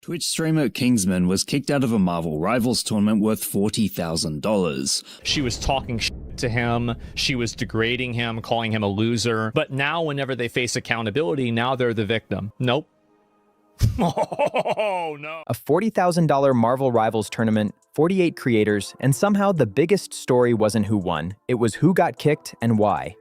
Twitch streamer Kingsman was kicked out of a Marvel Rivals tournament worth $40,000. She was talking shit to him, she was degrading him, calling him a loser. But now whenever they face accountability, now they're the victim. Nope. Oh, no. A $40,000 Marvel Rivals tournament, 48 creators, and somehow the biggest story wasn't who won, it was who got kicked and why.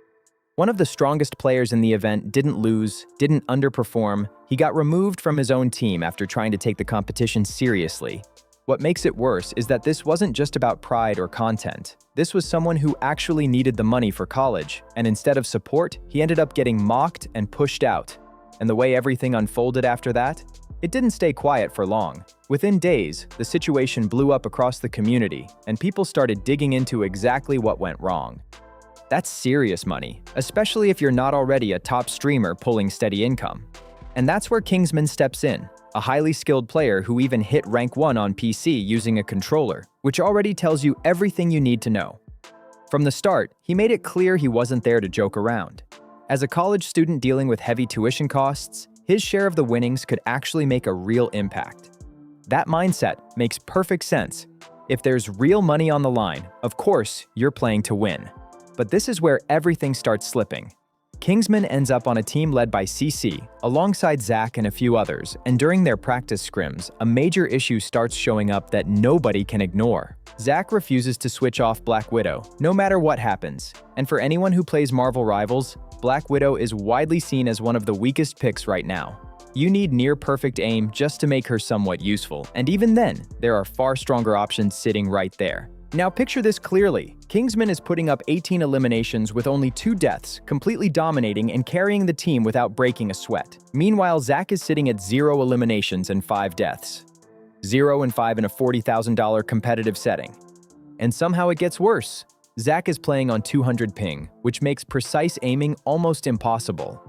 One of the strongest players in the event didn't lose, didn't underperform. He got removed from his own team after trying to take the competition seriously. What makes it worse is that this wasn't just about pride or content. This was someone who actually needed the money for college, and instead of support, he ended up getting mocked and pushed out. And the way everything unfolded after that? It didn't stay quiet for long. Within days, the situation blew up across the community, and people started digging into exactly what went wrong. That's serious money, especially if you're not already a top streamer pulling steady income. And that's where Kingsman steps in, a highly skilled player who even hit rank 1 on PC using a controller, which already tells you everything you need to know. From the start, he made it clear he wasn't there to joke around. As a college student dealing with heavy tuition costs, his share of the winnings could actually make a real impact. That mindset makes perfect sense. If there's real money on the line, of course, you're playing to win. But this is where everything starts slipping. Kingsman ends up on a team led by CC, alongside Zach and a few others, and during their practice scrims, a major issue starts showing up that nobody can ignore. Zach refuses to switch off Black Widow, no matter what happens. And for anyone who plays Marvel Rivals, Black Widow is widely seen as one of the weakest picks right now. You need near-perfect aim just to make her somewhat useful, and even then, there are far stronger options sitting right there. Now picture this clearly. Kingsman is putting up 18 eliminations with only 2 deaths, completely dominating and carrying the team without breaking a sweat. Meanwhile, Zach is sitting at 0 eliminations and 5 deaths. 0 and 5 in a $40,000 competitive setting. And somehow it gets worse. Zach is playing on 200 ping, which makes precise aiming almost impossible.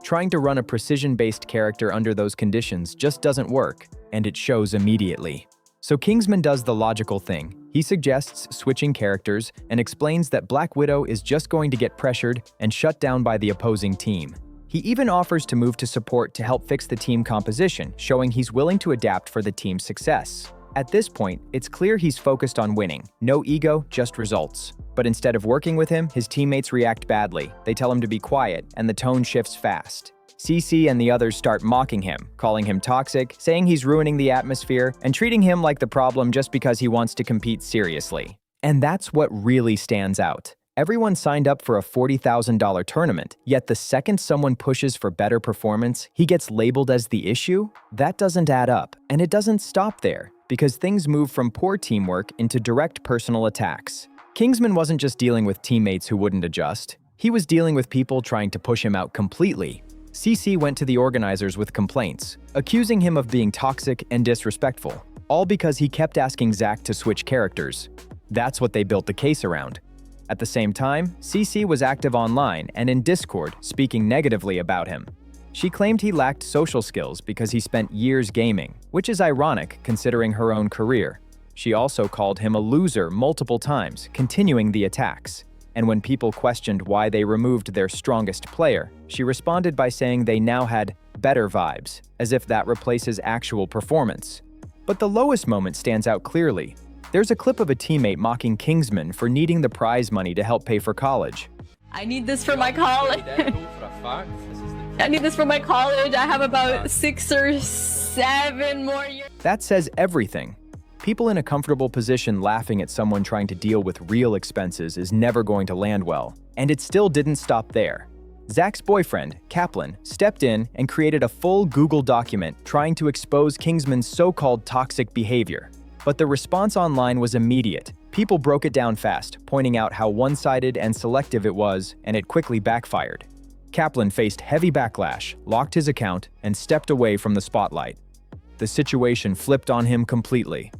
Trying to run a precision-based character under those conditions just doesn't work, and it shows immediately. So Kingsman does the logical thing. He suggests switching characters and explains that Black Widow is just going to get pressured and shut down by the opposing team. He even offers to move to support to help fix the team composition, showing he's willing to adapt for the team's success. At this point, it's clear he's focused on winning. No ego, just results. But instead of working with him, his teammates react badly. They tell him to be quiet, and the tone shifts fast. CC and the others start mocking him, calling him toxic, saying he's ruining the atmosphere, and treating him like the problem just because he wants to compete seriously. And that's what really stands out. Everyone signed up for a $40,000 tournament, yet the second someone pushes for better performance, he gets labeled as the issue? That doesn't add up, and it doesn't stop there, because things move from poor teamwork into direct personal attacks. Kingsman wasn't just dealing with teammates who wouldn't adjust. He was dealing with people trying to push him out completely. CC went to the organizers with complaints, accusing him of being toxic and disrespectful, all because he kept asking Zach to switch characters. That's what they built the case around. At the same time, CC was active online and in Discord, speaking negatively about him. She claimed he lacked social skills because he spent years gaming, which is ironic considering her own career. She also called him a loser multiple times, continuing the attacks. And when people questioned why they removed their strongest player, she responded by saying they now had better vibes, as if that replaces actual performance. But the lowest moment stands out clearly. There's a clip of a teammate mocking Kingsman for needing the prize money to help pay for college. I need this for my college. I need this for my college. I have about 6 or 7 more years. That says everything. People in a comfortable position laughing at someone trying to deal with real expenses is never going to land well. And it still didn't stop there. Zach's boyfriend, Kaplan, stepped in and created a full Google document trying to expose Kingsman's so-called toxic behavior. But the response online was immediate. People broke it down fast, pointing out how one-sided and selective it was, and it quickly backfired. Kaplan faced heavy backlash, locked his account, and stepped away from the spotlight. The situation flipped on him completely.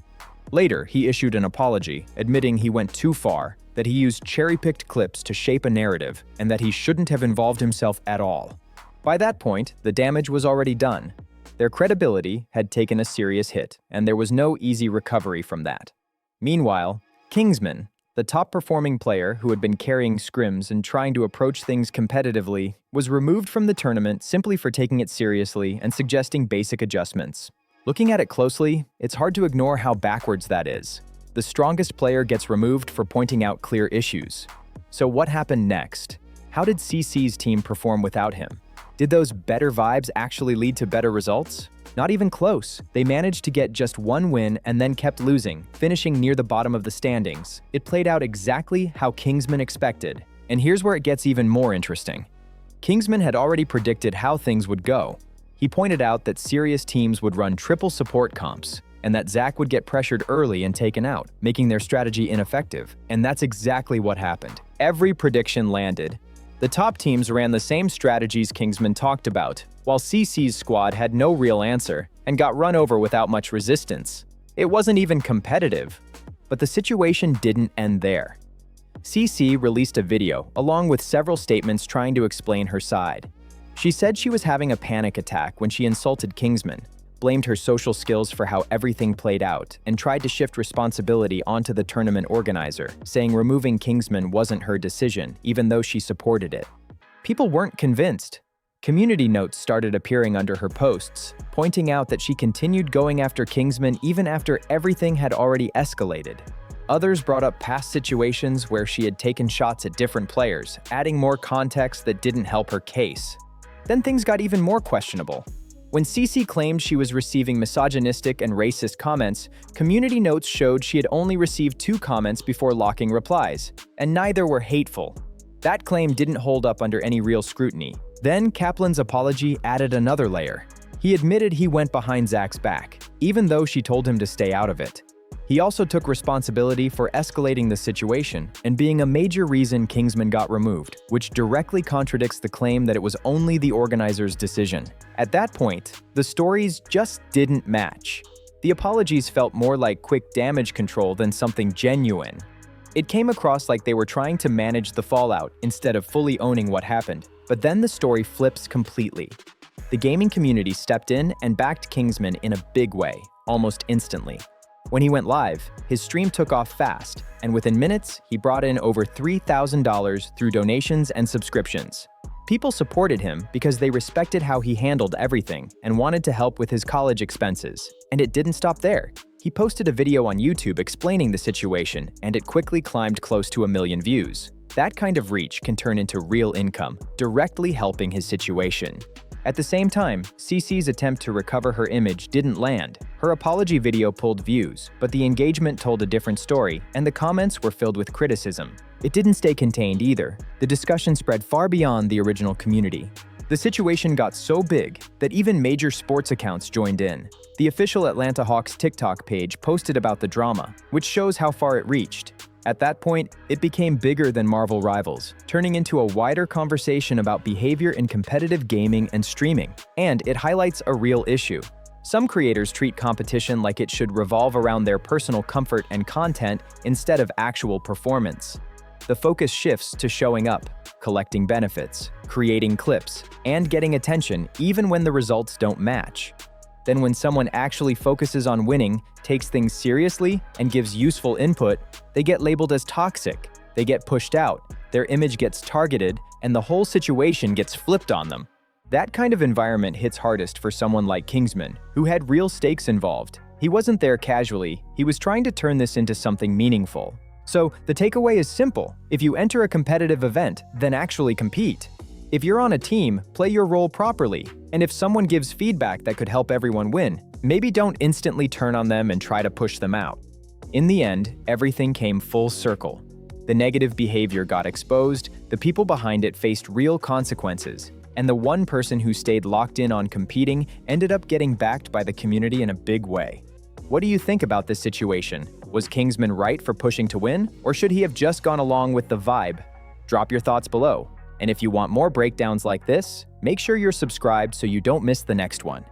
Later, he issued an apology, admitting he went too far, that he used cherry-picked clips to shape a narrative, and that he shouldn't have involved himself at all. By that point, the damage was already done. Their credibility had taken a serious hit, and there was no easy recovery from that. Meanwhile, Kingsman, The top-performing player, who had been carrying scrims and trying to approach things competitively, was removed from the tournament simply for taking it seriously and suggesting basic adjustments. Looking at it closely, it's hard to ignore how backwards that is. The strongest player gets removed for pointing out clear issues. So what happened next? How did CC's team perform without him? Did those better vibes actually lead to better results? Not even close. They managed to get just one win and then kept losing, finishing near the bottom of the standings. It played out exactly how Kingsman expected. And here's where it gets even more interesting. Kingsman had already predicted how things would go. He pointed out that serious teams would run triple support comps, and that Zac would get pressured early and taken out, making their strategy ineffective. And that's exactly what happened. Every prediction landed. The top teams ran the same strategies Kingsman talked about, while CC's squad had no real answer and got run over without much resistance. It wasn't even competitive. But the situation didn't end there. CC released a video along with several statements trying to explain her side. She said she was having a panic attack when she insulted Kingsman, blamed her social skills for how everything played out, and tried to shift responsibility onto the tournament organizer, saying removing Kingsman wasn't her decision, even though she supported it. People weren't convinced. Community notes started appearing under her posts, pointing out that she continued going after Kingsman even after everything had already escalated. Others brought up past situations where she had taken shots at different players, adding more context that didn't help her case. Then things got even more questionable. When CC claimed she was receiving misogynistic and racist comments, community notes showed she had only received 2 comments before locking replies, and neither were hateful. That claim didn't hold up under any real scrutiny. Then Kaplan's apology added another layer. He admitted he went behind Zac's back, even though she told him to stay out of it. He also took responsibility for escalating the situation and being a major reason Kingsman got removed, which directly contradicts the claim that it was only the organizer's decision. At that point, the stories just didn't match. The apologies felt more like quick damage control than something genuine. It came across like they were trying to manage the fallout instead of fully owning what happened. But then the story flips completely. The gaming community stepped in and backed Kingsman in a big way, almost instantly. When he went live, his stream took off fast, and within minutes, he brought in over $3,000 through donations and subscriptions. People supported him because they respected how he handled everything and wanted to help with his college expenses. And it didn't stop there. He posted a video on YouTube explaining the situation, and it quickly climbed close to 1 million views. That kind of reach can turn into real income, directly helping his situation. At the same time, CC's attempt to recover her image didn't land. Her apology video pulled views, but the engagement told a different story, and the comments were filled with criticism. It didn't stay contained either. The discussion spread far beyond the original community. The situation got so big that even major sports accounts joined in. The official Atlanta Hawks TikTok page posted about the drama, which shows how far it reached. At that point, it became bigger than Marvel Rivals, turning into a wider conversation about behavior in competitive gaming and streaming. And it highlights a real issue. Some creators treat competition like it should revolve around their personal comfort and content instead of actual performance. The focus shifts to showing up, collecting benefits, creating clips, and getting attention even when the results don't match. Then when someone actually focuses on winning, takes things seriously, and gives useful input, they get labeled as toxic. They get pushed out, their image gets targeted, and the whole situation gets flipped on them. That kind of environment hits hardest for someone like Kingsman, who had real stakes involved. He wasn't there casually, he was trying to turn this into something meaningful. So the takeaway is simple. If you enter a competitive event, then actually compete. If you're on a team, play your role properly. And if someone gives feedback that could help everyone win, maybe don't instantly turn on them and try to push them out. In the end, everything came full circle. The negative behavior got exposed, the people behind it faced real consequences, and the one person who stayed locked in on competing ended up getting backed by the community in a big way. What do you think about this situation? Was Kingsman right for pushing to win, or should he have just gone along with the vibe? Drop your thoughts below. And if you want more breakdowns like this, make sure you're subscribed so you don't miss the next one.